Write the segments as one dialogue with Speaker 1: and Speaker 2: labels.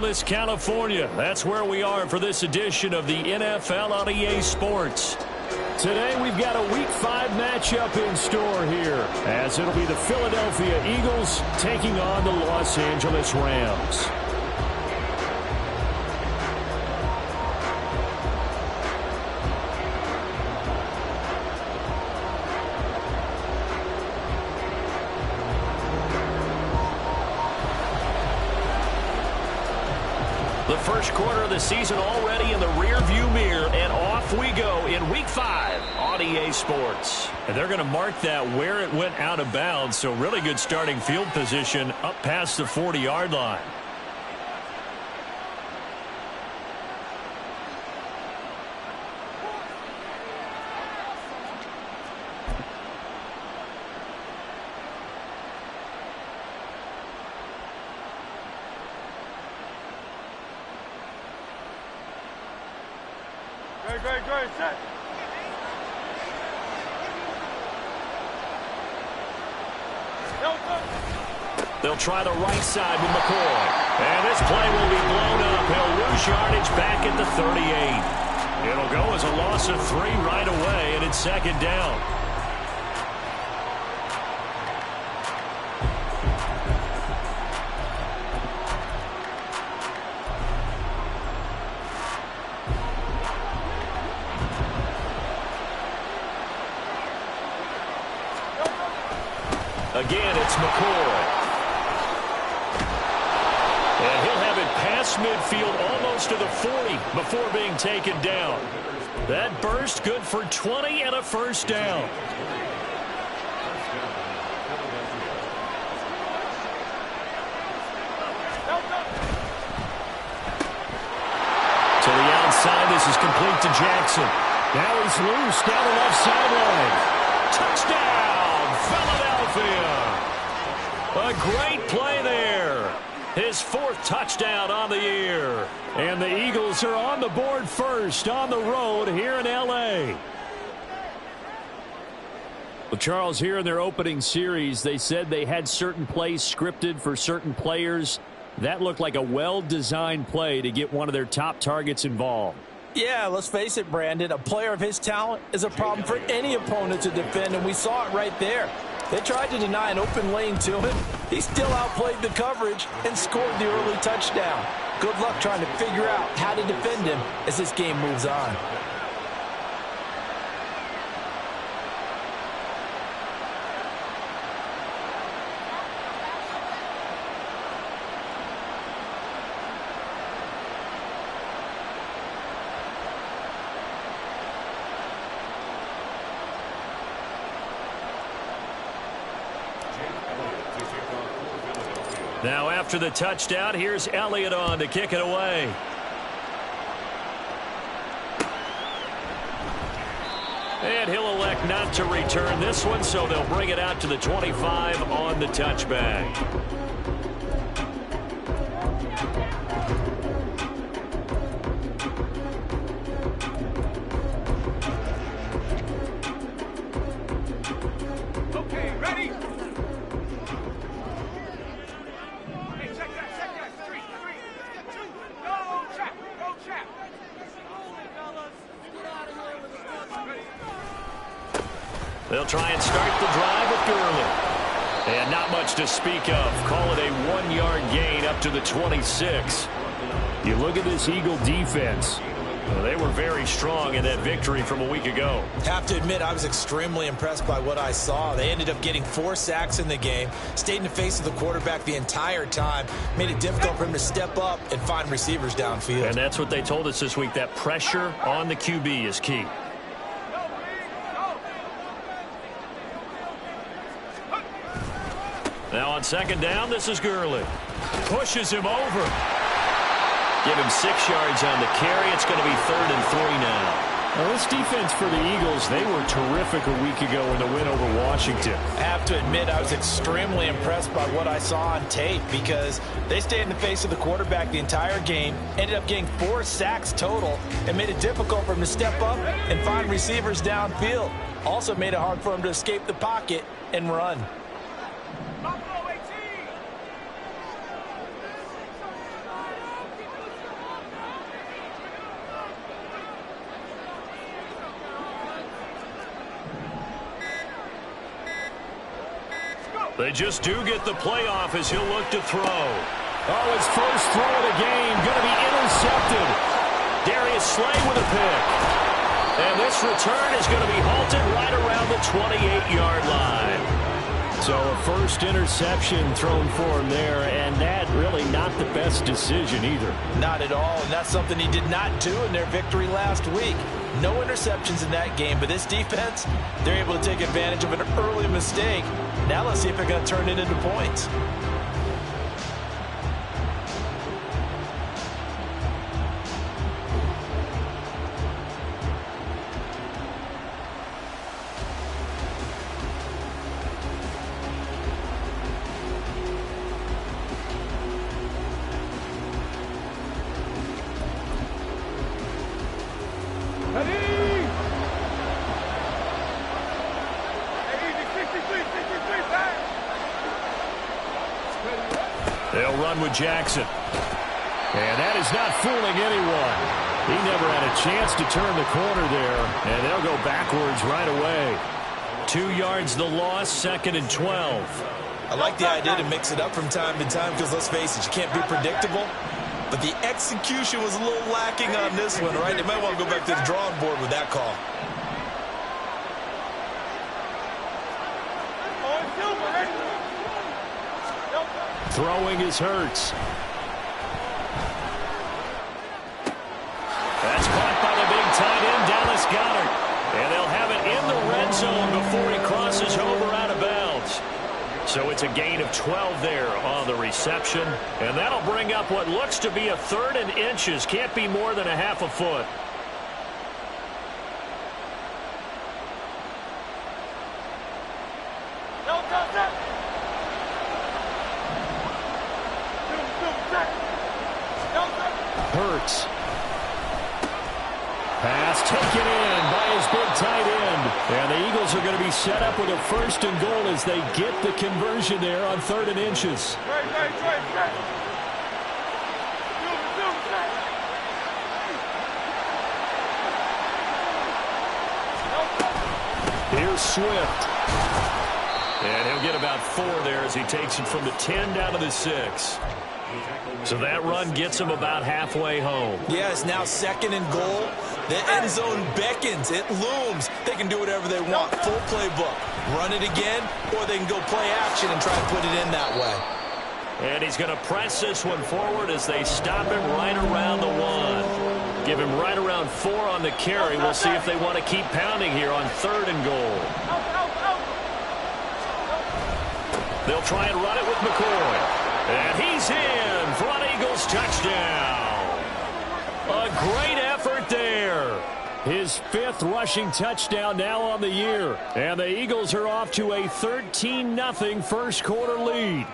Speaker 1: California. That's where we are for this edition of the NFL on EA Sports. Today we've got a Week 5 matchup in store here, as it'll be the Philadelphia Eagles taking on the Los Angeles Rams. The first quarter of the season already in the rearview mirror, and off we go in Week 5 on EA Sports. And they're going to mark that where it went out of bounds, so really good starting field position up past the 40-yard line.
Speaker 2: Great, set.
Speaker 1: They'll try the right side with McCoy. And this play will be blown up. He'll lose yardage back at the 38. It'll go as a loss of 3 right away, and it's second down. Again, it's McCoy. And he'll have it past midfield almost to the 40 before being taken down. That burst good for 20 and a first down. To the outside, this is complete to Jackson. Now he's loose down the left sideline. Touchdown, Philadelphia. A great play there. His 4th touchdown on the year. And the Eagles are on the board first on the road here in L.A. Well, Charles, here in their opening series, they said they had certain plays scripted for certain players. That looked like a well-designed play to get one of their top targets involved.
Speaker 3: Yeah, let's face it, Brandon. A player of his talent is a problem for any opponent to defend, and we saw it right there. They tried to deny an open lane to him. He still outplayed the coverage and scored the early touchdown. Good luck trying to figure out how to defend him as this game moves on.
Speaker 1: Now after the touchdown, here's Elliott on to kick it away. And he'll elect not to return this one, so they'll bring it out to the 25 on the touchback. They'll try and start the drive with Gurley. And not much to speak of. Call it a 1-yard gain up to the 26. You look at this Eagle defense. Well, they were very strong in that victory from a week ago.
Speaker 3: Have to admit, I was extremely impressed by what I saw. They ended up getting 4 sacks in the game, stayed in the face of the quarterback the entire time, made it difficult for him to step up and find receivers downfield.
Speaker 1: And that's what they told us this week, that pressure on the QB is key. Now on second down, this is Gurley. Pushes him over. Give him 6 yards on the carry. It's going to be 3rd and 3 now. Well, this defense for the Eagles, they were terrific a week ago in the win over Washington.
Speaker 3: I have to admit, I was extremely impressed by what I saw on tape because they stayed in the face of the quarterback the entire game, ended up getting 4 sacks total, and made it difficult for him to step up and find receivers downfield. Also made it hard for him to escape the pocket and run.
Speaker 1: They just do get the playoff as he'll look to throw. Oh, his first throw of the game going to be intercepted. Darius Slay with a pick. And this return is going to be halted right around the 28-yard line. So a first interception thrown for him there, and that really not the best decision either.
Speaker 3: Not at all, and that's something he did not do in their victory last week. No interceptions in that game, but this defense, they're able to take advantage of an early mistake. Now let's see if they're going to turn it into points.
Speaker 1: They'll run with Jackson. And that is not fooling anyone. He never had a chance to turn the corner there, and they'll go backwards right away. 2 yards the loss, 2nd and 12.
Speaker 3: I like the idea to mix it up from time to time because, let's face it, you can't be predictable. But the execution was a little lacking on this one, right? They might want to go back to the drawing board with that call.
Speaker 1: Throwing is Hurts. That's caught by the big tight end, Dallas Goedert. And they'll have it in the red zone before he crosses over out of bounds. So it's a gain of 12 there on the reception. And that'll bring up what looks to be a 3rd and inches. Can't be more than a half a foot. Hurts. Pass taken in by his big tight end. And the Eagles are going to be set up with a 1st and goal as they get the conversion there on 3rd and inches. Here's Swift. And he'll get about 4 there as he takes it from the 10 down to the 6. So that run gets him about halfway home.
Speaker 3: Yeah, it's now 2nd and goal. The end zone beckons. It looms. They can do whatever they want. Full playbook. Run it again, or they can go play action and try to put it in that way.
Speaker 1: And he's going to press this one forward as they stop him right around the 1. Give him right around 4 on the carry. We'll see if they want to keep pounding here on 3rd and goal. They'll try and run it with McCoy. And he's in for an Eagles touchdown. A great effort there. His 5th rushing touchdown now on the year. And the Eagles are off to a 13-0 first quarter lead.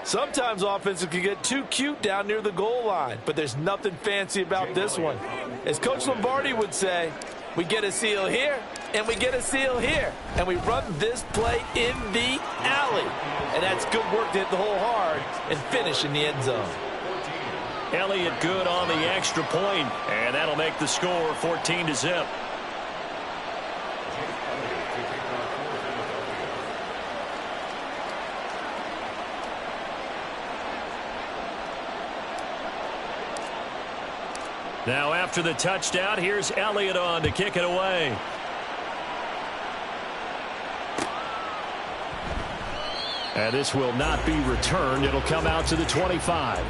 Speaker 3: Sometimes offenses can get too cute down near the goal line, but there's nothing fancy about this one. As Coach Lombardi would say, we get a seal here, and we get a seal here. And we run this play in the alley. And that's good work to hit the hole hard and finish in the end zone.
Speaker 1: Elliott good on the extra point, and that'll make the score 14-0. Now after the touchdown, here's Elliott on to kick it away. And this will not be returned. It'll come out to the 25.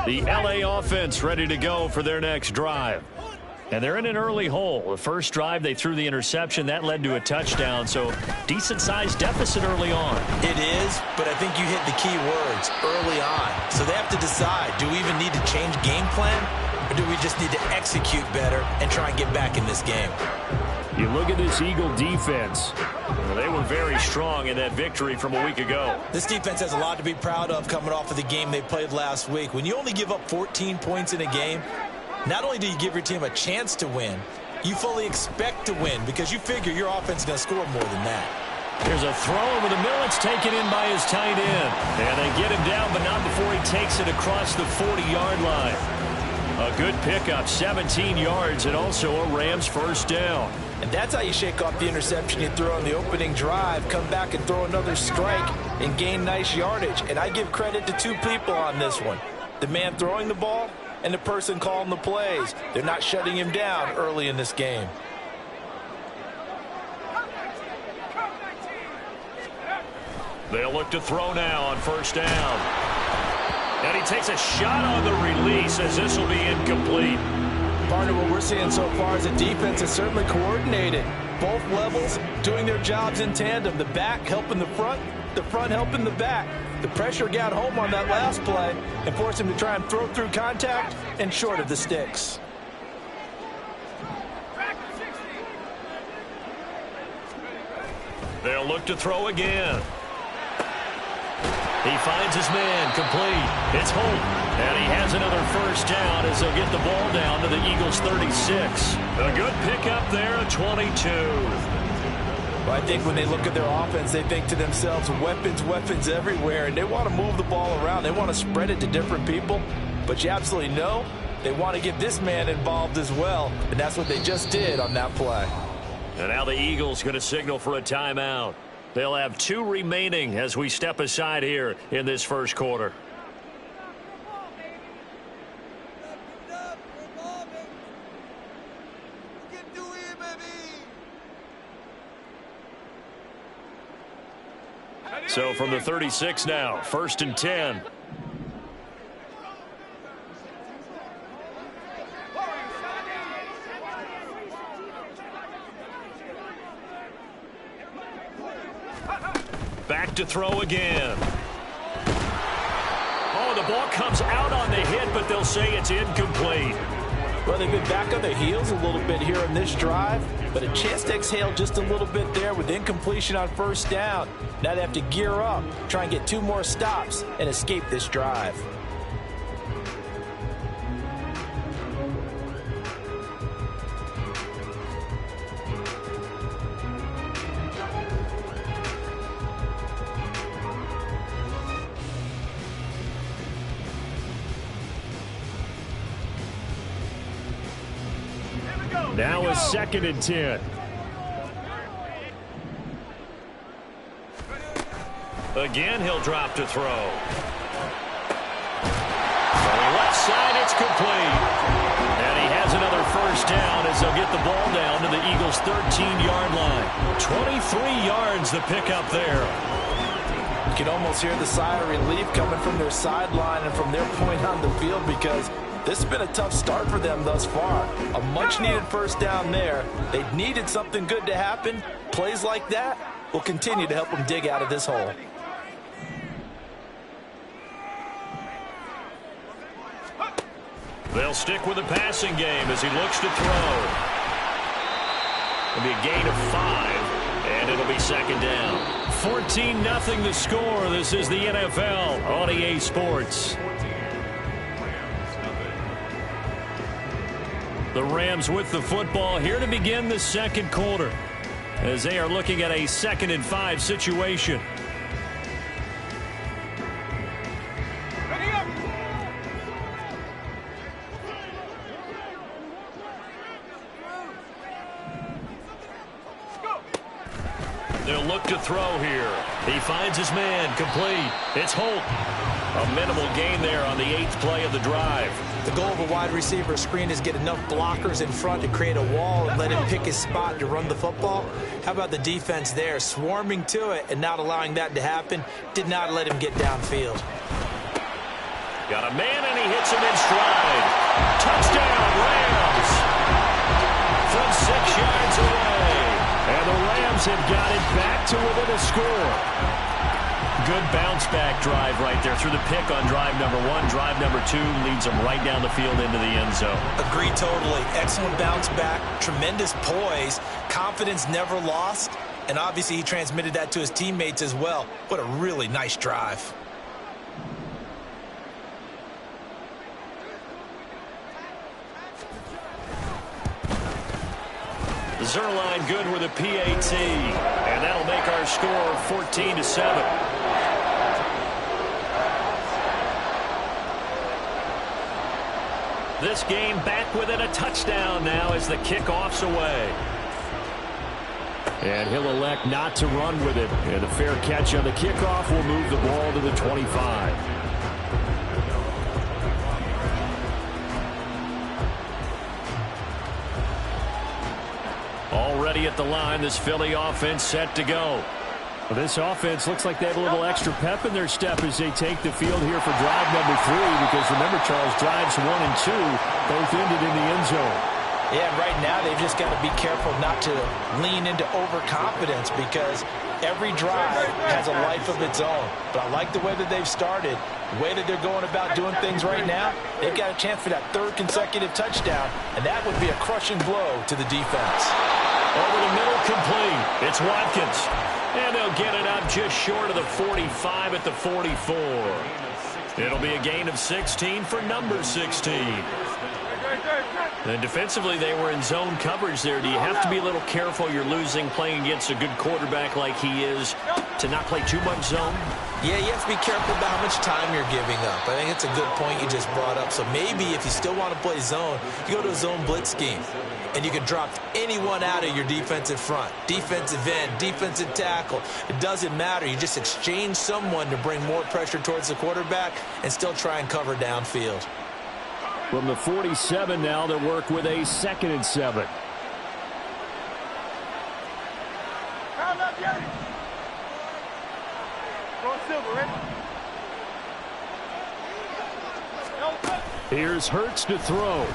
Speaker 1: The LA offense ready to go for their next drive. And they're in an early hole. The first drive, they threw the interception. That led to a touchdown, so decent-sized deficit early on.
Speaker 3: It is, but I think you hit the key words, early on. So they have to decide, do we even need to change game plan, or do we just need to execute better and try and get back in this game?
Speaker 1: You look at this Eagle defense. Well, they were very strong in that victory from a week ago.
Speaker 3: This defense has a lot to be proud of coming off of the game they played last week. When you only give up 14 points in a game, not only do you give your team a chance to win, you fully expect to win because you figure your offense is going to score more than that.
Speaker 1: There's a throw over the middle. It's taken in by his tight end. And they get him down, but not before he takes it across the 40-yard line. A good pickup, 17 yards, and also a Rams first down.
Speaker 3: And that's how you shake off the interception you throw on the opening drive, come back and throw another strike and gain nice yardage. And I give credit to two people on this one. The man throwing the ball and the person calling the plays. They're not shutting him down early in this game.
Speaker 1: They'll look to throw now on first down. And he takes a shot on the release as this will be incomplete.
Speaker 3: Partner, what we're seeing so far is the defense is certainly coordinated. Both levels doing their jobs in tandem. The back helping the front helping the back. The pressure got home on that last play and forced him to try and throw through contact and short of the sticks.
Speaker 1: They'll look to throw again. He finds his man, complete. It's Holt, and he has another first down as they'll get the ball down to the Eagles' 36. A good pickup there, a 22.
Speaker 3: Well, I think when they look at their offense, they think to themselves, weapons everywhere, and they want to move the ball around. They want to spread it to different people, but you absolutely know they want to get this man involved as well, and that's what they just did on that play.
Speaker 1: And now the Eagles going to signal for a timeout. They'll have 2 remaining as we step aside here in this first quarter. So from the 36 now, 1st and 10. Back to throw again. Oh, the ball comes out on the hit, but they'll say it's incomplete.
Speaker 3: Well, they've been back on their heels a little bit here on this drive, but a chance to exhale just a little bit there with incompletion on first down. Now they have to gear up, try and get 2 more stops, and escape this drive.
Speaker 1: Now a 2nd and 10. Again, he'll drop to throw. From the left side, it's complete. And he has another first down as they'll get the ball down to the Eagles' 13-yard line. 23 yards the pickup there.
Speaker 3: You can almost hear the sigh of relief coming from their sideline and from their point on the field, because this has been a tough start for them thus far. A much-needed first down there. They needed something good to happen. Plays like that will continue to help them dig out of this hole.
Speaker 1: They'll stick with the passing game as he looks to throw. It'll be a gain of 5, and it'll be 2nd down. 14-0 the score. This is the NFL on EA Sports. The Rams with the football here to begin the second quarter as they are looking at a 2nd and 5 situation. They'll look to throw here. He finds his man, complete. It's Holt. A minimal gain there on the 8th play of the drive.
Speaker 3: The goal of a wide receiver screen is get enough blockers in front to create a wall and let him pick his spot to run the football. How about the defense there, swarming to it and not allowing that to happen? Did not let him get downfield.
Speaker 1: Got a man, and he hits him in stride. Touchdown, Rams! From 6 yards away. And the Rams have got it back to within a score. Good bounce-back drive right there through the pick on drive number 1. Drive number 2 leads them right down the field into the end zone.
Speaker 3: Agree totally. Excellent bounce-back, tremendous poise, confidence never lost, and obviously he transmitted that to his teammates as well. What a really nice drive.
Speaker 1: Zerline good with a PAT. And that'll make our score 14-7. This game back within a touchdown now as the kickoff's away. And he'll elect not to run with it. And the fair catch on the kickoff will move the ball to the 25. Already at the line, this Philly offense set to go. Well, this offense looks like they have a little extra pep in their step as they take the field here for drive number 3. Because remember, Charles, drives 1 and 2 both ended in the end zone.
Speaker 3: Yeah, right now they've just got to be careful not to lean into overconfidence because every drive has a life of its own. But I like the way that they've started, the way that they're going about doing things right now. They've got a chance for that 3rd consecutive touchdown, and that would be a crushing blow to the defense.
Speaker 1: Over the middle, complete. It's Watkins. And they'll get it up just short of the 45 at the 44. It'll be a gain of 16 for number 16. And defensively, they were in zone coverage there. Do you have to be a little careful? You're losing playing against a good quarterback like he is to not play too much zone?
Speaker 3: Yeah, you have to be careful about how much time you're giving up. I think it's a good point you just brought up. So maybe if you still want to play zone, you go to a zone blitz scheme. And you can drop anyone out of your defensive front. Defensive end, defensive tackle. It doesn't matter. You just exchange someone to bring more pressure towards the quarterback and still try and cover downfield.
Speaker 1: From the 47 now, they'll work with a 2nd and 7. Here's Hurts to throw.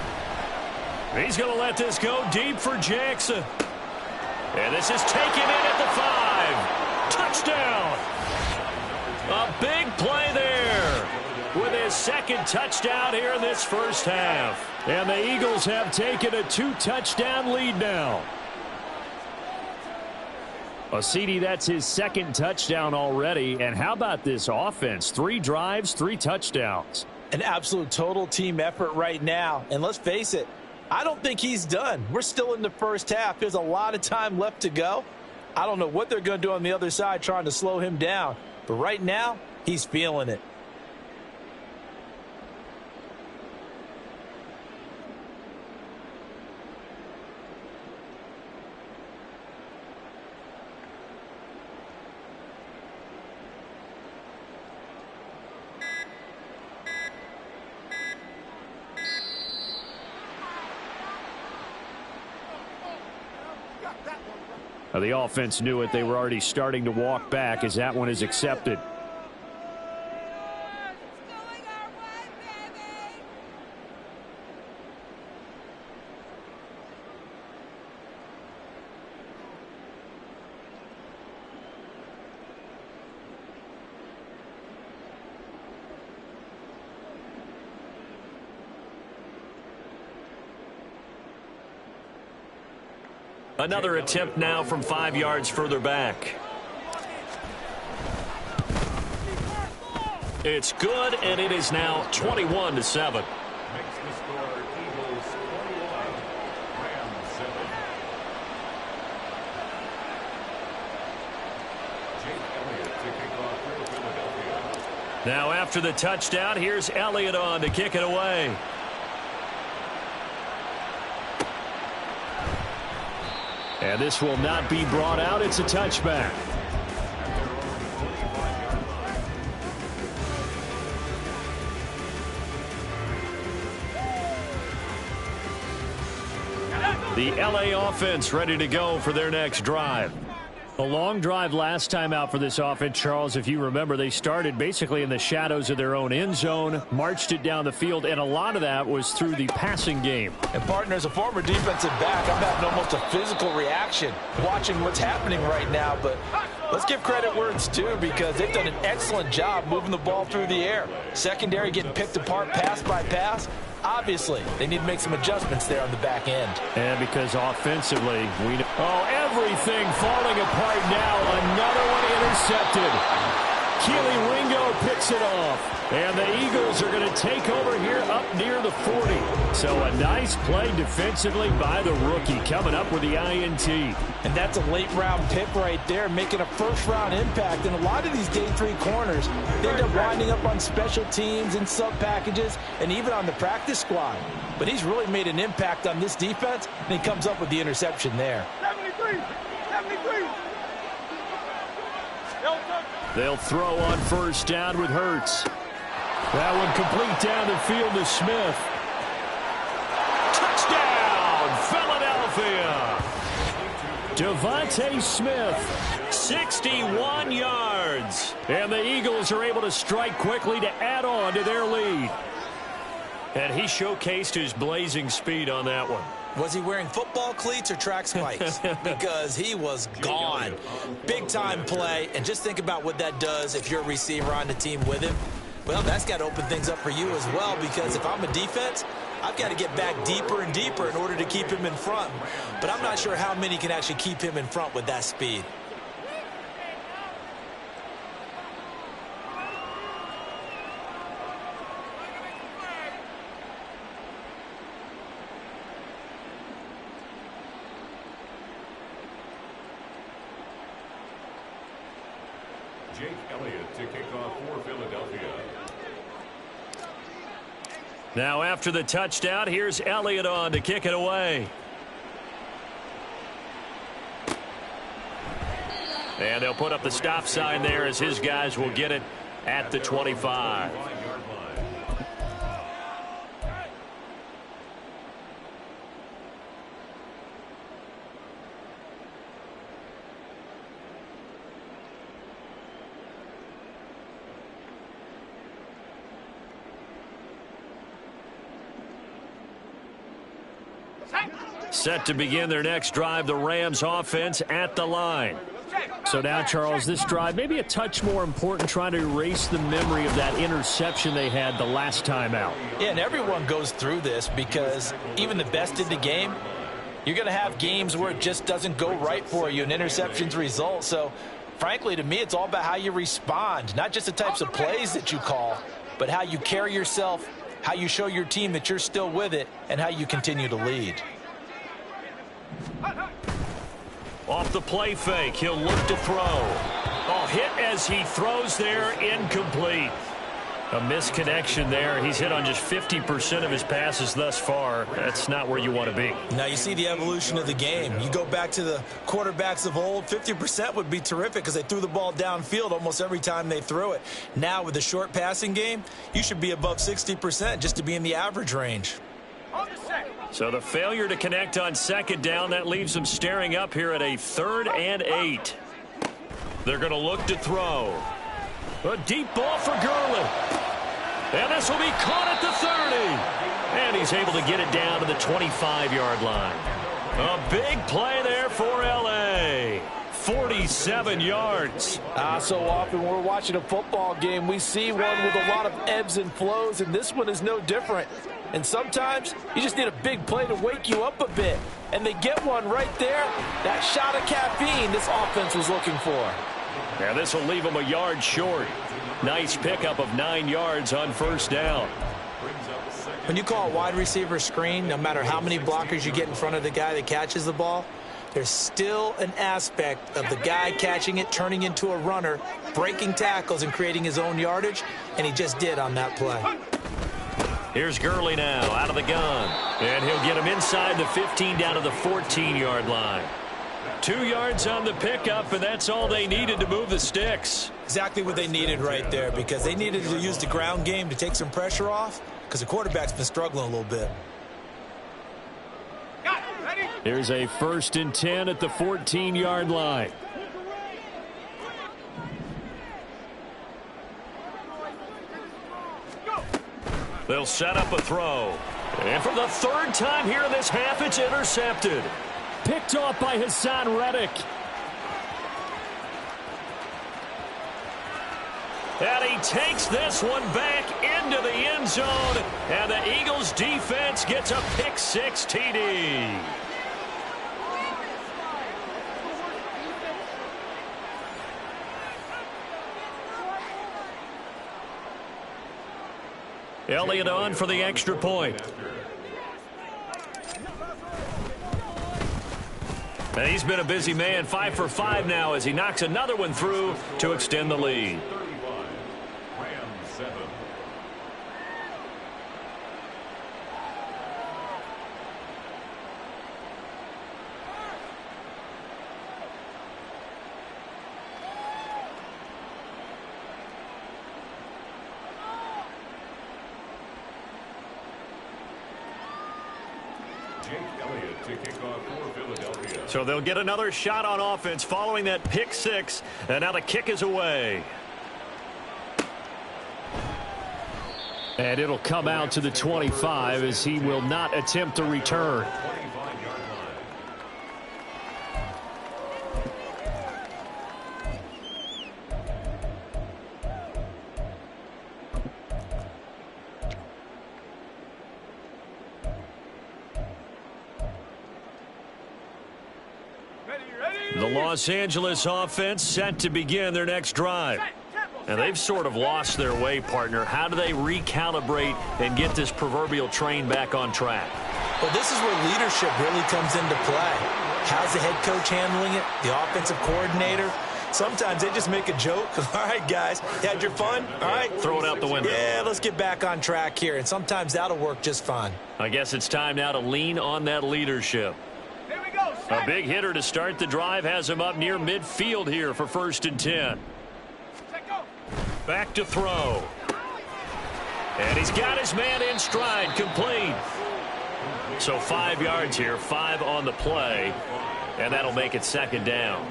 Speaker 1: He's going to let this go deep for Jackson. And this is taken in at the 5. Touchdown. A big play there with his 2nd touchdown here in this first half. And the Eagles have taken a 2-touchdown lead now. CD, that's his 2nd touchdown already. And how about this offense? 3 drives, 3 touchdowns.
Speaker 3: An absolute total team effort right now. And let's face it, I don't think he's done. We're still in the first half. There's a lot of time left to go. I don't know what they're going to do on the other side trying to slow him down. But right now, he's feeling it.
Speaker 1: The offense knew it. They were already starting to walk back as that one is accepted. Another attempt now from 5 yards further back. It's good, and it is now 21-7. Now after the touchdown, here's Elliott on to kick it away. And this will not be brought out. It's a touchback. The LA offense ready to go for their next drive. A long drive last time out for this offense, Charles. If you remember, they started basically in the shadows of their own end zone, marched it down the field, and a lot of that was through the passing game.
Speaker 3: And, partner, as a former defensive back, I'm having almost a physical reaction watching what's happening right now. But let's give credit where it's due because they've done an excellent job moving the ball through the air. Secondary getting picked apart pass by pass. Obviously, they need to make some adjustments there on the back end.
Speaker 1: And because offensively, we know. Oh, everything falling apart now. Another one intercepted. Keely Ringo picks it off. And the Eagles are going to take over here up near the 40. So a nice play defensively by the rookie, coming up with the INT.
Speaker 3: And that's a late-round pick right there, making a first-round impact. And a lot of these day 3 corners, they end up winding up on special teams and sub-packages and even on the practice squad. But he's really made an impact on this defense, and he comes up with the interception there.
Speaker 2: 73!
Speaker 1: They'll throw on first down with Hurts. That one complete down the field to Smith. Touchdown, Philadelphia! Devontae Smith, 61 yards. And the Eagles are able to strike quickly to add on to their lead. And he showcased his blazing speed on that one.
Speaker 3: Was he wearing football cleats or track spikes? Because he was gone. Big-time play, and just think about what that does if you're a receiver on the team with him. Well, that's got to open things up for you as well, because if I'm a defense, I've got to get back deeper and deeper in order to keep him in front. But I'm not sure how many can actually keep him in front with that speed.
Speaker 2: Jake Elliott to kick off for Philadelphia.
Speaker 1: Now after the touchdown, here's Elliott on to kick it away. And they'll put up the stop sign there as his guys will get it at the 25. Set to begin their next drive, the Rams offense at the line. So now, Charles, this drive maybe a touch more important, trying to erase the memory of that interception they had the last time out.
Speaker 3: Yeah, and everyone goes through this because even the best in the game, you're going to have games where it just doesn't go right for you and interceptions result. So, frankly, to me, it's all about how you respond, not just the types of plays that you call, but how you carry yourself, how you show your team that you're still with it, and how you continue to lead.
Speaker 1: Off the play fake, he'll look to throw. Oh, hit as he throws there, incomplete. A misconnection there. He's hit on just 50% of his passes thus far. That's not where you want to be.
Speaker 3: Now you see the evolution of the game. You go back to the quarterbacks of old, 50% would be terrific because they threw the ball downfield almost every time they threw it. Now with the short passing game, you should be above 60% just to be in the average range.
Speaker 1: So the failure to connect on second down, that leaves them staring up here at a 3rd and 8. They're going to look to throw. A deep ball for Gurley. And this will be caught at the 30. And he's able to get it down to the 25-yard line. A big play there for L.A. 47 yards.
Speaker 3: So often when we're watching a football game, we see one with a lot of ebbs and flows, and this one is no different. And sometimes you just need a big play to wake you up a bit. And they get one right there. That shot of caffeine this offense was looking for.
Speaker 1: Yeah, this will leave them a yard short. Nice pickup of 9 yards on first down.
Speaker 3: When you call a wide receiver screen, no matter how many blockers you get in front of the guy that catches the ball, there's still an aspect of the guy catching it, turning into a runner, breaking tackles and creating his own yardage, and he just did on that play.
Speaker 1: Here's Gurley now out of the gun. And he'll get him inside the 15 down to the 14-yard line. 2 yards on the pickup, and that's all they needed to move the sticks.
Speaker 3: Exactly what they needed right there, because they needed to use the ground game to take some pressure off, because the quarterback's been struggling a little bit.
Speaker 1: Here's a 1st and 10 at the 14-yard line. They'll set up a throw. And for the 3rd time here in this half, it's intercepted. Picked off by Hassan Reddick. And he takes this one back into the end zone. And the Eagles defense gets a pick-6 TD. Elliott on for the extra point. And he's been a busy man, 5 for 5 now as he knocks another one through to extend the lead. So they'll get another shot on offense following that pick six, and now the kick is away.
Speaker 4: And it'll come out to the 25 as he will not attempt to return.
Speaker 1: The Los Angeles offense set to begin their next drive. And they've sort of lost their way, partner. How do they recalibrate and get this proverbial train back on track?
Speaker 3: Well, this is where leadership really comes into play. How's the head coach handling it? The offensive coordinator? Sometimes they just make a joke. All right, guys, you had your fun? All right.
Speaker 1: Throw it out the window.
Speaker 3: Yeah, let's get back on track here. And sometimes that'll work just fine.
Speaker 1: I guess it's time now to lean on that leadership. A big hitter to start the drive has him up near midfield here for 1st and 10. Back to throw. And he's got his man in stride, complete. So 5 yards here, 5 on the play, and that'll make it 2nd down.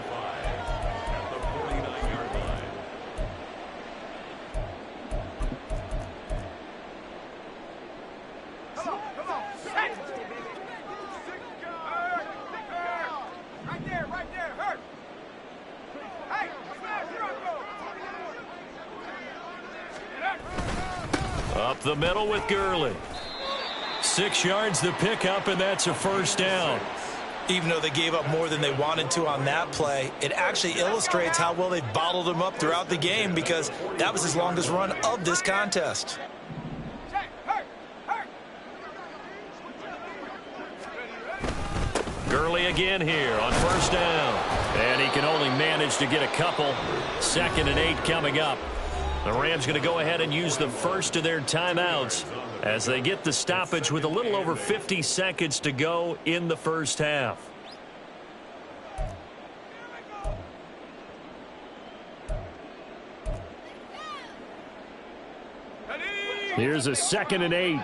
Speaker 1: Up the middle with Gurley. 6 yards the pickup, and that's a 1st down.
Speaker 3: Even though they gave up more than they wanted to on that play, it actually illustrates how well they bottled him up throughout the game because that was his longest run of this contest.
Speaker 1: Gurley again here on 1st down. And he can only manage to get a couple. 2nd and 8 coming up. The Rams going to go ahead and use the first of their timeouts as they get the stoppage with a little over 50 seconds to go in the first half.
Speaker 4: Here's a 2nd and 8.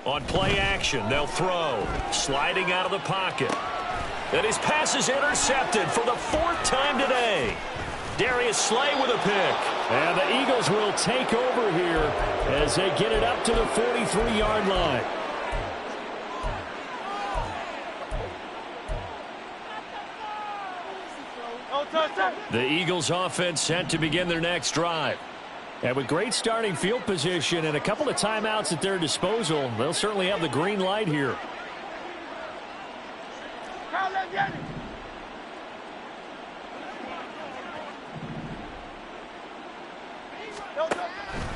Speaker 1: On play action, they'll throw. Sliding out of the pocket. And his pass is intercepted for the 4th time today. Darius Slay with a pick.
Speaker 4: And the Eagles will take over here as they get it up to the 43-yard line.
Speaker 1: The Eagles offense set to begin their next drive.
Speaker 4: And with great starting field position and a couple of timeouts at their disposal, they'll certainly have the green light here.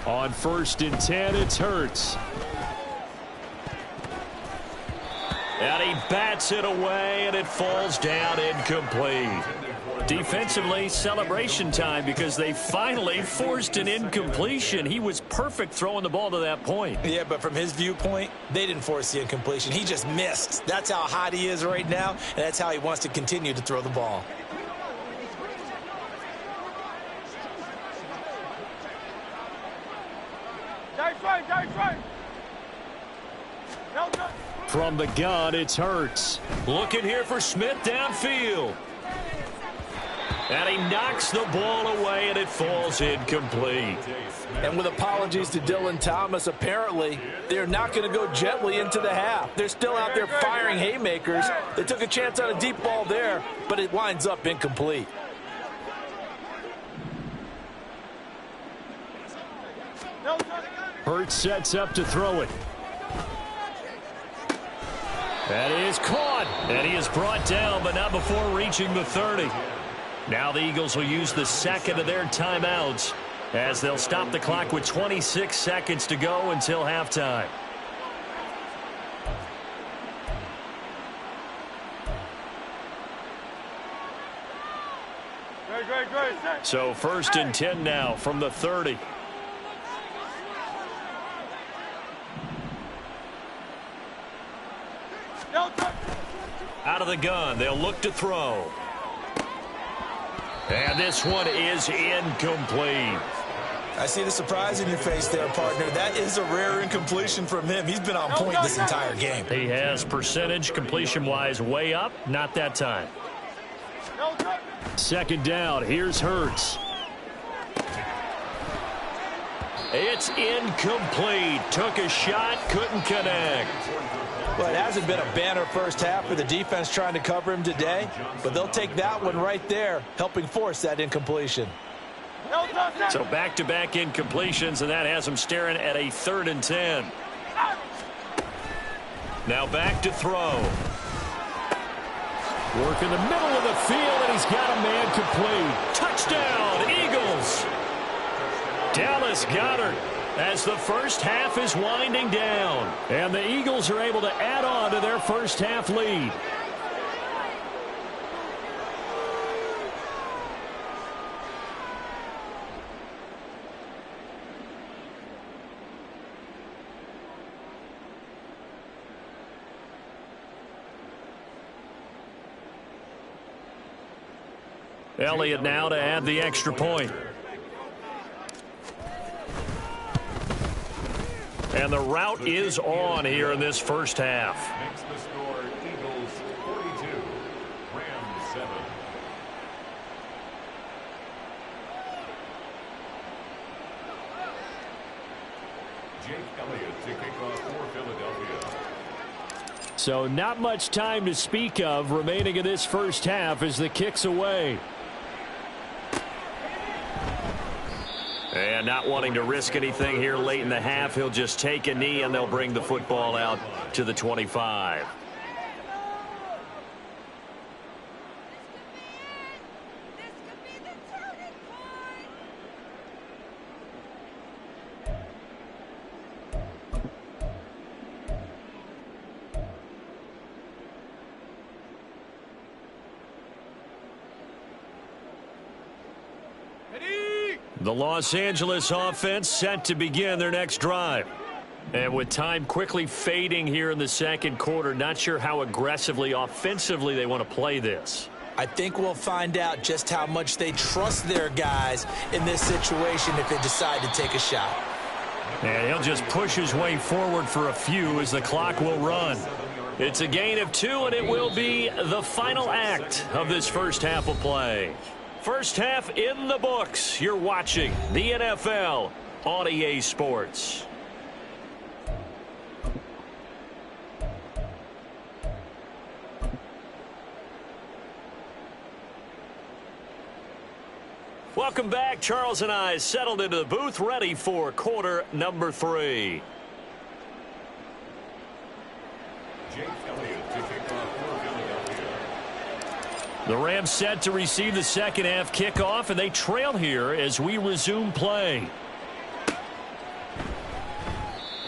Speaker 4: On 1st and 10, it's Hurts.
Speaker 1: And he bats it away, and it falls down incomplete. Defensively, celebration time because they finally forced an incompletion. He was perfect throwing the ball to that point.
Speaker 3: Yeah, but from his viewpoint, they didn't force the incompletion. He just missed. That's how hot he is right now, and that's how he wants to continue to throw the ball.
Speaker 4: From the gun, it's Hurts.
Speaker 1: Looking here for Smith downfield. And he knocks the ball away, and it falls incomplete.
Speaker 3: And with apologies to Dylan Thomas, apparently they're not going to go gently into the half. They're still out there firing haymakers. They took a chance on a deep ball there, but it winds up incomplete.
Speaker 4: Hurts sets up to throw it.
Speaker 1: That is caught, and he is brought down, but not before reaching the 30.
Speaker 4: Now the Eagles will use the second of their timeouts as they'll stop the clock with 26 seconds to go until halftime. So 1st and 10 now from the 30. Out of the gun, they'll look to throw. And this one is incomplete.
Speaker 3: I see the surprise in your face there, partner. That is a rare incompletion from him. He's been on point this entire game.
Speaker 4: He has percentage completion-wise way up. Not that time. 2nd down. Here's Hurts. It's incomplete. Took a shot, couldn't connect.
Speaker 3: Well, it hasn't been a banner first half for the defense trying to cover him today, but they'll take that one right there, helping force that incompletion.
Speaker 4: So back-to-back incompletions, and that has him staring at a 3rd and 10. Now back to throw. Work in the middle of the field, and he's got a man complete. Touchdown, Eagles. Dallas Goedert as the first half is winding down. And the Eagles are able to add on to their first half lead. Elliott now to add the extra point. And the route is on here in this first half.
Speaker 2: Makes the score Eagles 42, Rams 7. Jake Elliott to kick off for Philadelphia.
Speaker 4: So not much time to speak of remaining in this first half as the kick's away. And not wanting to risk anything here late in the half, he'll just take a knee and they'll bring the football out to the 25. The Los Angeles offense set to begin their next drive. And with time quickly fading here in the second quarter, not sure how aggressively, offensively they want to play this.
Speaker 3: I think we'll find out just how much they trust their guys in this situation if they decide to take a shot.
Speaker 4: And he'll just push his way forward for a few as the clock will run. It's a gain of 2, and it will be the final act of this first half of play. First half in the books. You're watching the NFL on EA Sports. Welcome back. Charles and I settled into the booth, ready for quarter number 3.
Speaker 2: Jake Elliott to kick off for Philadelphia.
Speaker 4: The Rams set to receive the second half kickoff, and they trail here as we resume play.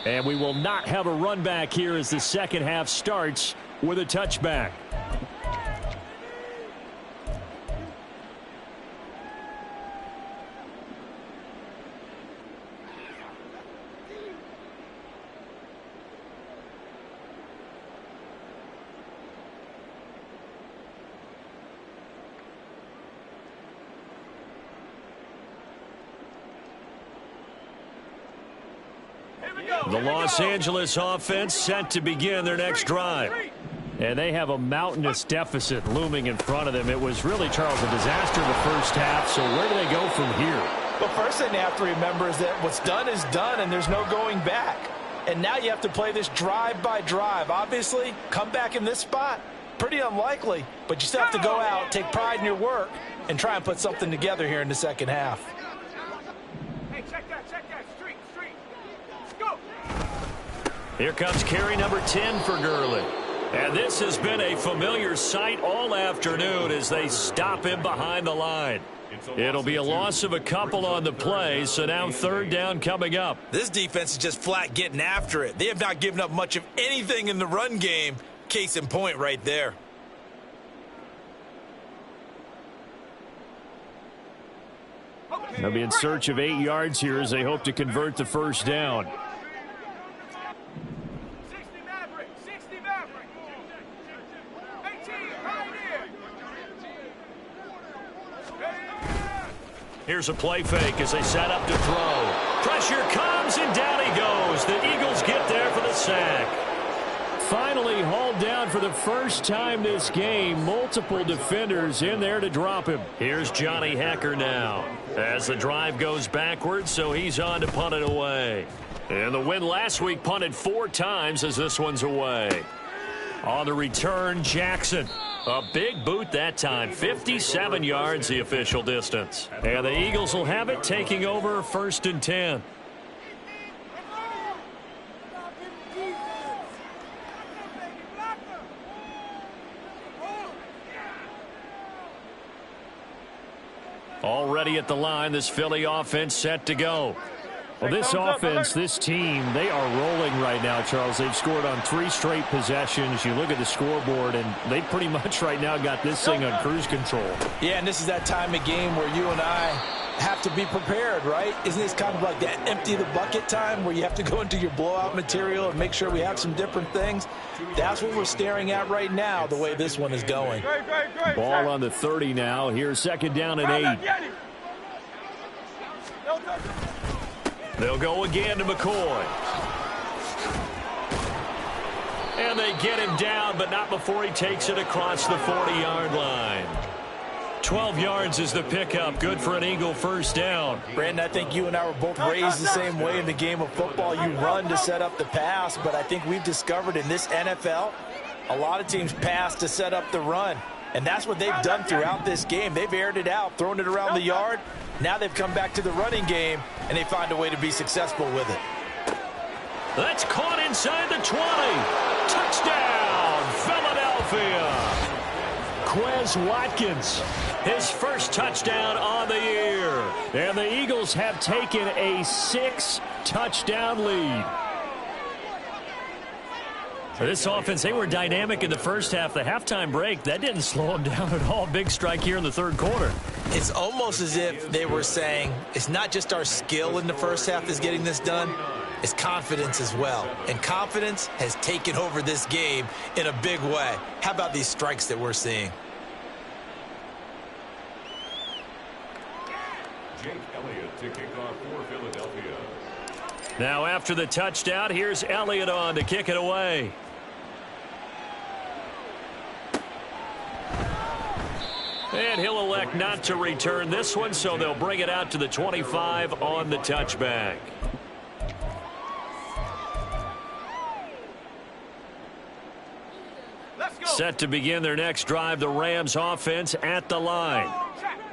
Speaker 4: And we will not have a run back here as the second half starts with a touchback. The Los Angeles offense set to begin their next drive. And they have a mountainous deficit looming in front of them. It was really, Charles, a disaster in the first half. So where do they go from here?
Speaker 3: Well, first thing they have to remember is that what's done is done, and there's no going back. And now you have to play this drive by drive. Obviously, come back in this spot, pretty unlikely. But you still have to go out, take pride in your work, and try and put something together here in the second half.
Speaker 5: Hey, check that, street, go!
Speaker 4: Here comes carry number 10 for Gurley. And this has been a familiar sight all afternoon as they stop him behind the line. It'll be a loss of a couple on the play, so now third down coming up.
Speaker 3: This defense is just flat getting after it. They have not given up much of anything in the run game. Case in point right there.
Speaker 4: They'll be in search of 8 yards here as they hope to convert the first down.
Speaker 5: 60 Maverick, 60 Maverick. 18, right here.
Speaker 4: Here's a play fake as they set up to throw. Pressure comes and down he goes. The Eagles get there for the sack. Finally hauled down for the first time this game. Multiple defenders in there to drop him. Here's Johnny Hecker now as the drive goes backwards, so he's on to punt it away. And the win last week punted 4 times as this one's away. On the return, Jackson. A big boot that time. 57 yards the official distance. And the Eagles will have it, taking over 1st and 10. Already at the line, this Philly offense set to go. Well, this offense, this team, they are rolling right now, Charles. They've scored on 3 straight possessions. You look at the scoreboard, and they pretty much right now got this thing on cruise control.
Speaker 3: Yeah, and this is that time of game where you and I have to be prepared, right? Isn't this kind of like that empty the bucket time where you have to go into your blowout material and make sure we have some different things? That's what we're staring at right now, the way this one is going.
Speaker 4: Ball on the 30 now. Here's 2nd down and 8. They'll go again to McCoy. And they get him down, but not before he takes it across the 40-yard line. 12 yards is the pickup. Good for an Eagle first down.
Speaker 3: Brandon, I think you and I were both raised the same way in the game of football. You run to set up the pass, but I think we've discovered in this NFL, a lot of teams pass to set up the run. And that's what they've done throughout this game. They've aired it out, thrown it around the yard. Now they've come back to the running game, and they find a way to be successful with it.
Speaker 4: That's caught inside the 20. Touchdown, Philadelphia. Quez Watkins, his first touchdown on the year. And the Eagles have taken a 6-touchdown lead. This offense, they were dynamic in the first half. The halftime break, that didn't slow them down at all. Big strike here in the 3rd quarter.
Speaker 3: It's almost as if they were saying, it's not just our skill in the first half that's getting this done, it's confidence as well. And confidence has taken over this game in a big way. How about these strikes that we're seeing?
Speaker 2: Jake Elliott to kick off for Philadelphia.
Speaker 4: Now after the touchdown, here's Elliott on to kick it away. And he'll elect not to return this one, so they'll bring it out to the 25 on the touchback. Set to begin their next drive, the Rams offense at the line.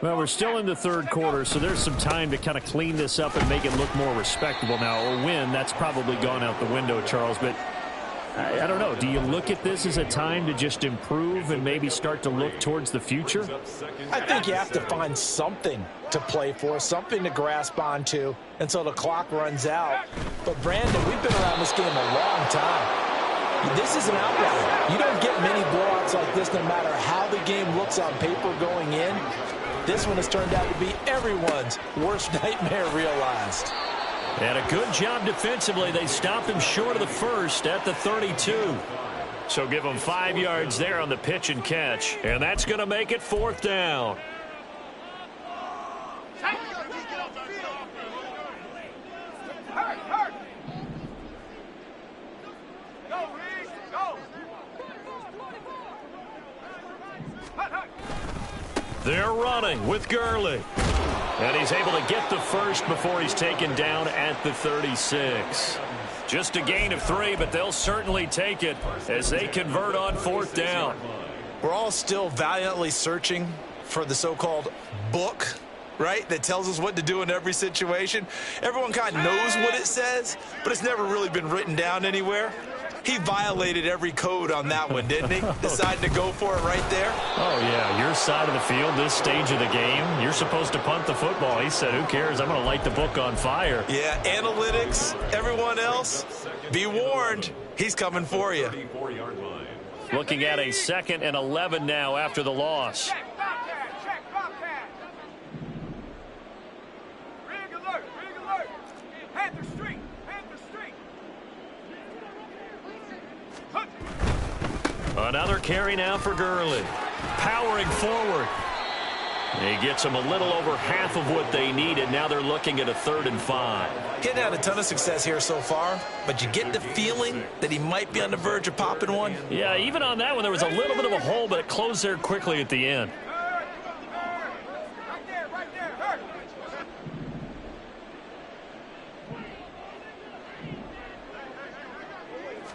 Speaker 4: Well, we're still in the 3rd quarter, so there's some time to kind of clean this up and make it look more respectable now. A win, that's probably gone out the window, Charles, but I don't know. Do you look at this as a time to just improve and maybe start to look towards the future?
Speaker 3: I think you have to find something to play for, something to grasp onto until the clock runs out. But, Brandon, we've been around this game a long time. This is an outlier. You don't get many blowouts like this no matter how the game looks on paper going in. This one has turned out to be everyone's worst nightmare realized.
Speaker 4: And a good job defensively. They stop him short of the first at the 32. So give him 5 yards there on the pitch and catch. And that's going to make it 4th down. They're running with Gurley. And he's able to get the first before he's taken down at the 36. Just a gain of 3, but they'll certainly take it as they convert on 4th down.
Speaker 3: We're all still valiantly searching for the so-called book, right, that tells us what to do in every situation. Everyone kind of knows what it says, but it's never really been written down anywhere. He violated every code on that one, didn't he? Decided to go for it right there.
Speaker 4: Oh, yeah, your side of the field, this stage of the game, you're supposed to punt the football. He said, who cares? I'm going to light the book on fire.
Speaker 3: Yeah, analytics, everyone else, be warned, he's coming for you.
Speaker 4: Looking at a 2nd and 11 now after the loss.
Speaker 5: Check, Bobcat, check, Bobcat. Rig alert, rig alert. Panther Street, Panther Street.
Speaker 4: Another carry now for Gurley. Powering forward. He gets them a little over half of what they needed. Now they're looking at a 3rd and 5.
Speaker 3: Getting had a ton of success here so far, but you get the feeling that he might be on the verge of popping one.
Speaker 4: Yeah, even on that one, there was a little bit of a hole, but it closed there quickly at the end.
Speaker 5: Right there, right there. Hurt.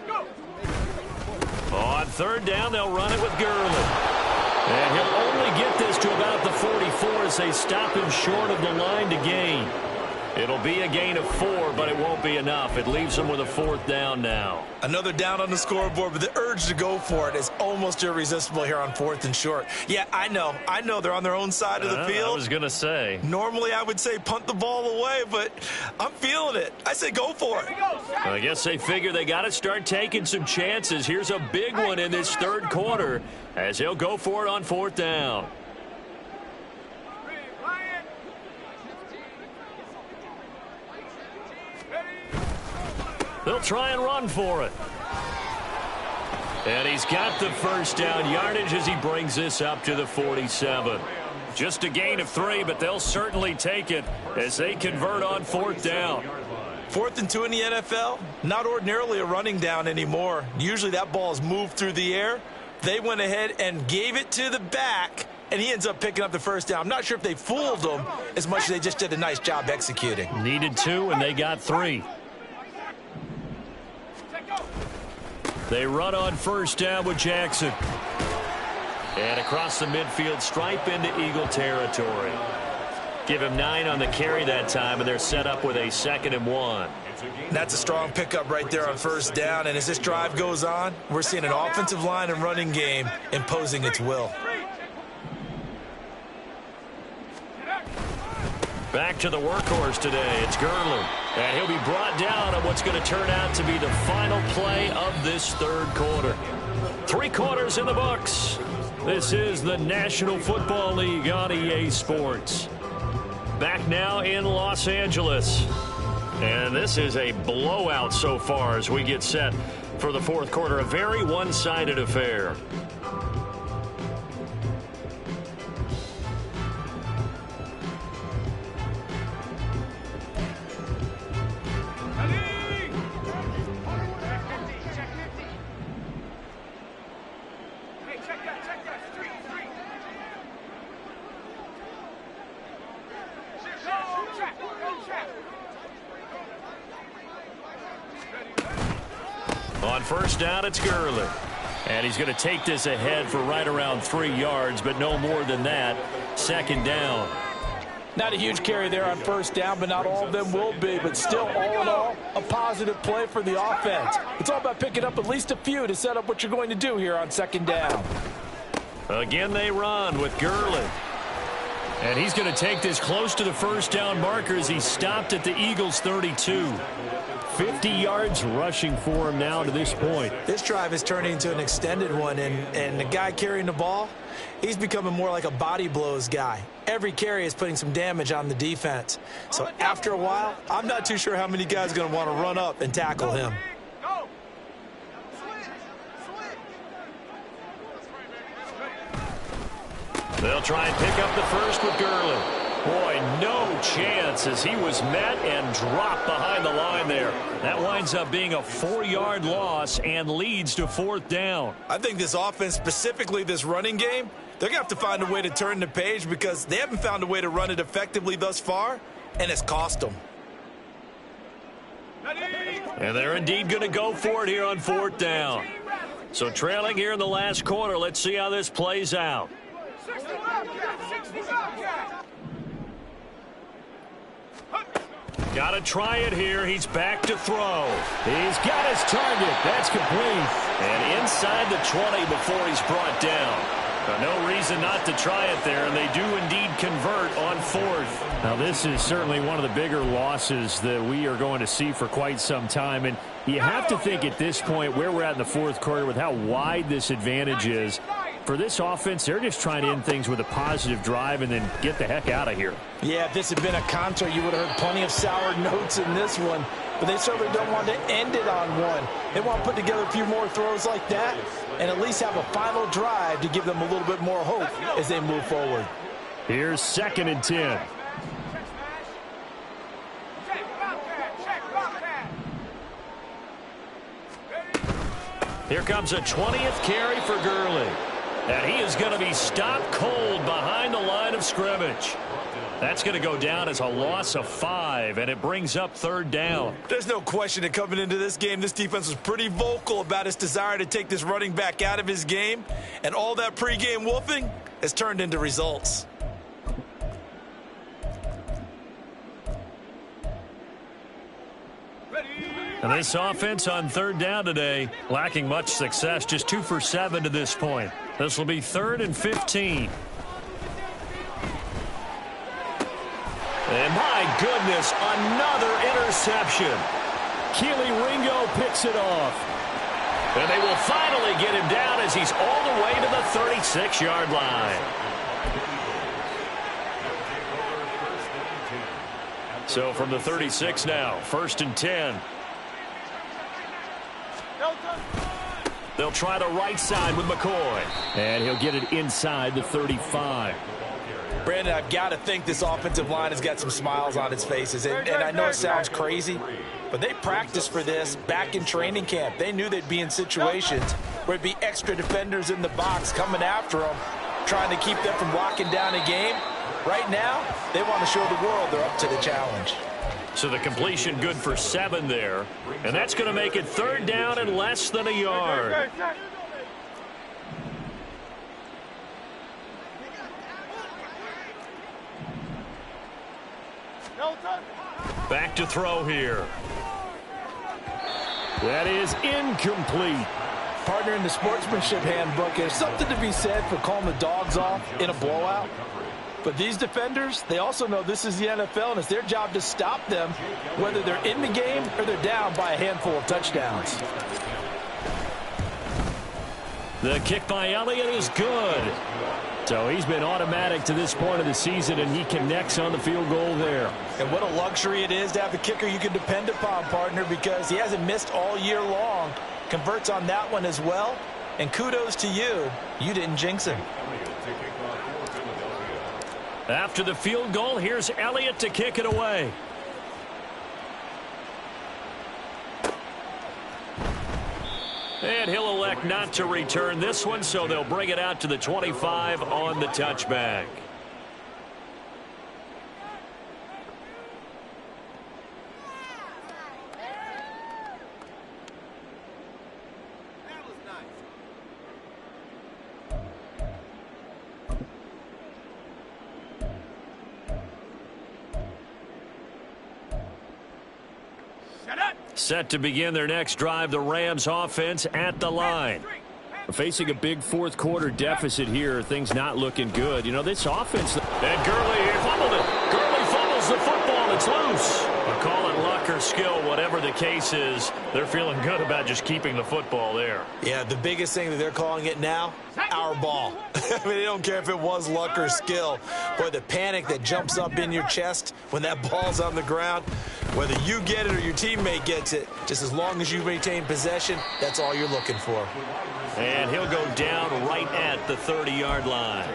Speaker 5: Go.
Speaker 4: On 3rd down, they'll run it with Gurley. And he'll only get this to about the 44 as they stop him short of the line to gain. It'll be a gain of 4, but it won't be enough. It leaves them with a 4th down now.
Speaker 3: Another down on the scoreboard, but the urge to go for it is almost irresistible here on 4th and short. Yeah, I know they're on their own side of the field.
Speaker 4: I was going to say.
Speaker 3: Normally, I would say punt the ball away, but I'm feeling it. I say go for it.
Speaker 4: I guess they figure they got to start taking some chances. Here's a big one in this 3rd quarter as he'll go for it on 4th down. They'll try and run for it. And he's got the 1st down yardage as he brings this up to the 47. Just a gain of 3, but they'll certainly take it as they convert on 4th down.
Speaker 3: 4th and 2 in the NFL, not ordinarily a running down anymore. Usually that ball is moved through the air. They went ahead and gave it to the back, and he ends up picking up the 1st down. I'm not sure if they fooled him as much as they just did a nice job executing.
Speaker 4: Needed 2, and they got 3. They run on 1st down with Jackson. And across the midfield stripe into Eagle territory. Give him 9 on the carry that time, and they're set up with a 2nd and 1.
Speaker 3: That's a strong pickup right there on 1st down, and as this drive goes on, we're seeing an offensive line and running game imposing its will.
Speaker 4: Back to the workhorse today. It's Gurley. And he'll be brought down on what's going to turn out to be the final play of this 3rd quarter. 3 quarters in the books. This is the National Football League on EA Sports. Back now in Los Angeles. And this is a blowout so far as we get set for the 4th quarter. A very one-sided affair. On 1st down, it's Gurley. And he's going to take this ahead for right around 3 yards, but no more than that. 2nd down.
Speaker 3: Not a huge carry there on 1st down, but not all of them will be. But still, all in all, a positive play for the offense. It's all about picking up at least a few to set up what you're going to do here on 2nd down.
Speaker 4: Again, they run with Gurley. And he's going to take this close to the 1st down marker as he stopped at the Eagles' 32. 50 yards rushing for him now to this point.
Speaker 3: This drive is turning into an extended one, and the guy carrying the ball, he's becoming more like a body blows guy. Every carry is putting some damage on the defense. So after a while, I'm not too sure how many guys are going to want to run up and tackle him.
Speaker 4: They'll try and pick up the 1st with Gurley. Boy, no chance as he was met and dropped behind the line there. That winds up being a 4-yard loss and leads to 4th down.
Speaker 3: I think this offense, specifically this running game, they're going to have to find a way to turn the page because they haven't found a way to run it effectively thus far, and it's cost them.
Speaker 4: And they're indeed going to go for it here on 4th down. So trailing here in the last quarter, let's see how this plays out.
Speaker 5: 60 Bobcat! 60 Bobcat!
Speaker 4: Got to try it here. He's back to throw.
Speaker 1: He's got his target. That's complete.
Speaker 4: And inside the 20 before he's brought down. No reason not to try it there, and they do indeed convert on fourth.
Speaker 1: Now, this is certainly one of the bigger losses that we are going to see for quite some time. And you have to think at this point where we're at in the fourth quarter with how wide this advantage is. For this offense, they're just trying to end things with a positive drive and then get the heck out of here.
Speaker 3: Yeah, if this had been a concert, you would have heard plenty of sour notes in this one. But they certainly don't want to end it on one. They want to put together a few more throws like that and at least have a final drive to give them a little bit more hope as they move forward.
Speaker 1: Here's 2nd and 10.
Speaker 4: Here comes a 20th carry for Gurley. And he is going to be stopped cold behind the line of scrimmage. That's going to go down as a loss of 5, and it brings up 3rd down.
Speaker 3: There's no question that coming into this game, this defense was pretty vocal about its desire to take this running back out of his game, and all that pregame wolfing has turned into results.
Speaker 4: And this offense on 3rd down today, lacking much success, just 2 for 7 to this point. This will be 3rd and 15. And my goodness, another interception.
Speaker 1: Keely Ringo picks it off.
Speaker 4: And they will finally get him down as he's all the way to the 36-yard line. So from the 36 now, 1st and 10. They'll try the right side with McCoy.
Speaker 1: And he'll get it inside the 35.
Speaker 3: Brandon, I've got to think this offensive line has got some smiles on its faces. And I know it sounds crazy, but they practiced for this back in training camp. They knew they'd be in situations where it'd be extra defenders in the box coming after them, trying to keep them from locking down a game. Right now, they want to show the world they're up to the challenge.
Speaker 4: So the completion good for 7 there. And that's going to make it 3rd down and less than a yard. Back to throw here.
Speaker 1: That is incomplete.
Speaker 3: Partner, in the sportsmanship handbook, there's something to be said for calling the dogs off in a blowout. But these defenders, they also know this is the NFL, and it's their job to stop them, whether they're in the game or they're down by a handful of touchdowns.
Speaker 4: The kick by Elliott is good.
Speaker 1: So he's been automatic to this point of the season, and he connects on the field goal there.
Speaker 3: And what a luxury it is to have a kicker you can depend upon, partner, because he hasn't missed all year long. Converts on that one as well. And kudos to you. You didn't jinx him.
Speaker 4: After the field goal, here's Elliott to kick it away. And he'll elect not to return this one, so they'll bring it out to the 25 on the touchback. Set to begin their next drive, the Rams offense at the line.
Speaker 1: Facing a big fourth quarter deficit here, things not looking good. You know, this offense...
Speaker 4: And Gurley fumbled it. Gurley fumbles the football. It's loose. But call it luck or skill, whatever the case is, they're feeling good about just keeping the football there.
Speaker 3: Yeah, the biggest thing that they're calling it now, our ball. I mean, they don't care if it was luck or skill. Boy, the panic that jumps up in your chest when that ball's on the ground, whether you get it or your teammate gets it, just as long as you maintain possession, that's all you're looking for.
Speaker 4: And he'll go down right at the 30-yard line.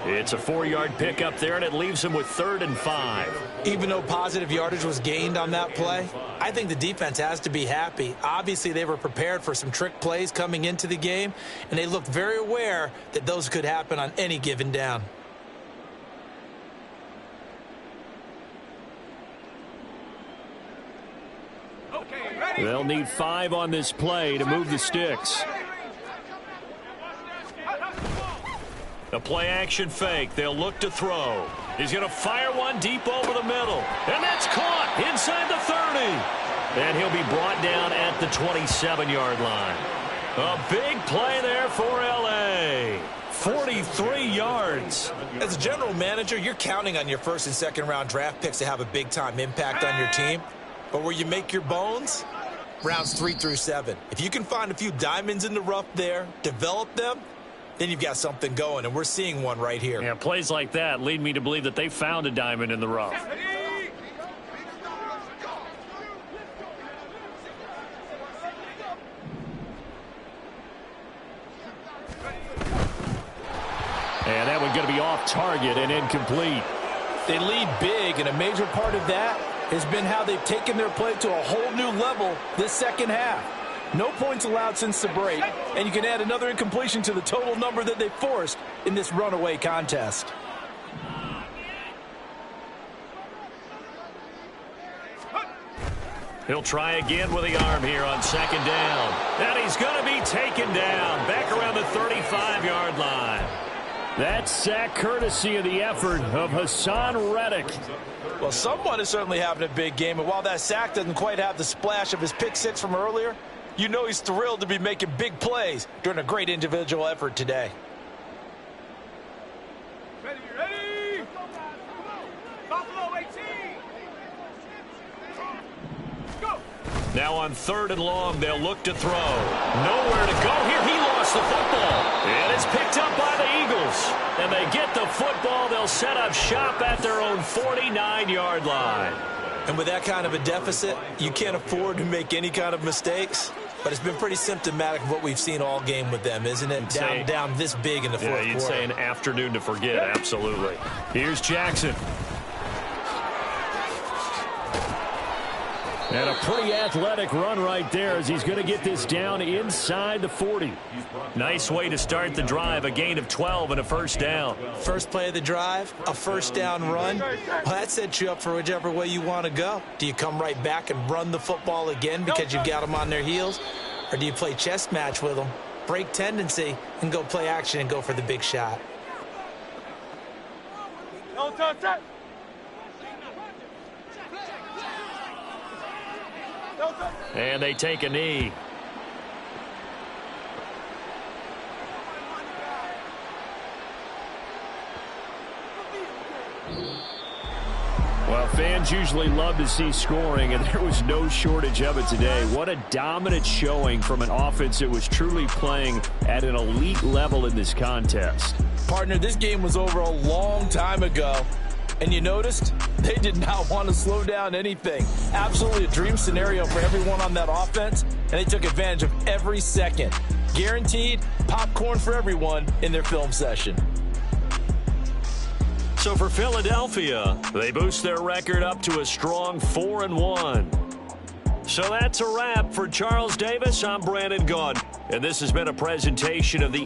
Speaker 4: It's a 4-yard pickup there, and it leaves him with 3rd and 5.
Speaker 3: Even though positive yardage was gained on that play, I think the defense has to be happy. Obviously, they were prepared for some trick plays coming into the game, and they looked very aware that those could happen on any given down.
Speaker 1: They'll need 5 on this play to move the sticks.
Speaker 4: A play-action fake. They'll look to throw. He's going to fire one deep over the middle. And that's caught inside the 30. And he'll be brought down at the 27-yard line. A big play there for L.A. 43 yards.
Speaker 3: As a general manager, you're counting on your first and second round draft picks to have a big-time impact on your team. But where you make your bones, rounds 3 through 7. If you can find a few diamonds in the rough there, develop them, then you've got something going, and we're seeing one right here.
Speaker 4: Yeah, plays like that lead me to believe that they found a diamond in the rough. And that one going to be off target and incomplete.
Speaker 3: They lead big, and a major part of that has been how they've taken their play to a whole new level this second half. No points allowed since the break, and you can add another incompletion to the total number that they forced in this runaway contest.
Speaker 4: He'll try again with the arm here on second down. And he's going to be taken down back around the 35-yard line. That sack courtesy of the effort of Hassan Reddick.
Speaker 3: Well, someone is certainly having a big game, and while that sack doesn't quite have the splash of his pick six from earlier, you know he's thrilled to be making big plays during a great individual effort today.
Speaker 5: Ready? Buffalo 18. Go.
Speaker 4: Now on 3rd and long, they'll look to throw. Nowhere to go here. He lost the football. And it's picked up by the Eagles. And they get the football. They'll set up shop at their own 49-yard line.
Speaker 3: And with that kind of a deficit, you can't afford to make any kind of mistakes. But it's been pretty symptomatic of what we've seen all game with them, isn't it? Down this big in the fourth quarter.
Speaker 4: Yeah, you'd say an afternoon to forget, absolutely. Here's Jackson. And a pretty athletic run right there as he's going to get this down inside the 40. Nice way to start the drive, a gain of 12 and a first down.
Speaker 3: First play of the drive, a first down run. Well, that sets you up for whichever way you want to go. Do you come right back and run the football again because you've got them on their heels? Or do you play chess match with them, break tendency, and go play action and go for the big shot?
Speaker 5: Don't touch that.
Speaker 4: And they take a knee. Well, fans usually love to see scoring, and there was no shortage of it today. What a dominant showing from an offense that was truly playing at an elite level in this contest.
Speaker 3: Partner, this game was over a long time ago. And you noticed they did not want to slow down anything. Absolutely a dream scenario for everyone on that offense, and they took advantage of every second. Guaranteed popcorn for everyone in their film session.
Speaker 4: So for Philadelphia, they boost their record up to a strong 4-1. So that's a wrap for Charles Davis. I'm Brandon Gaudin, and this has been a presentation of the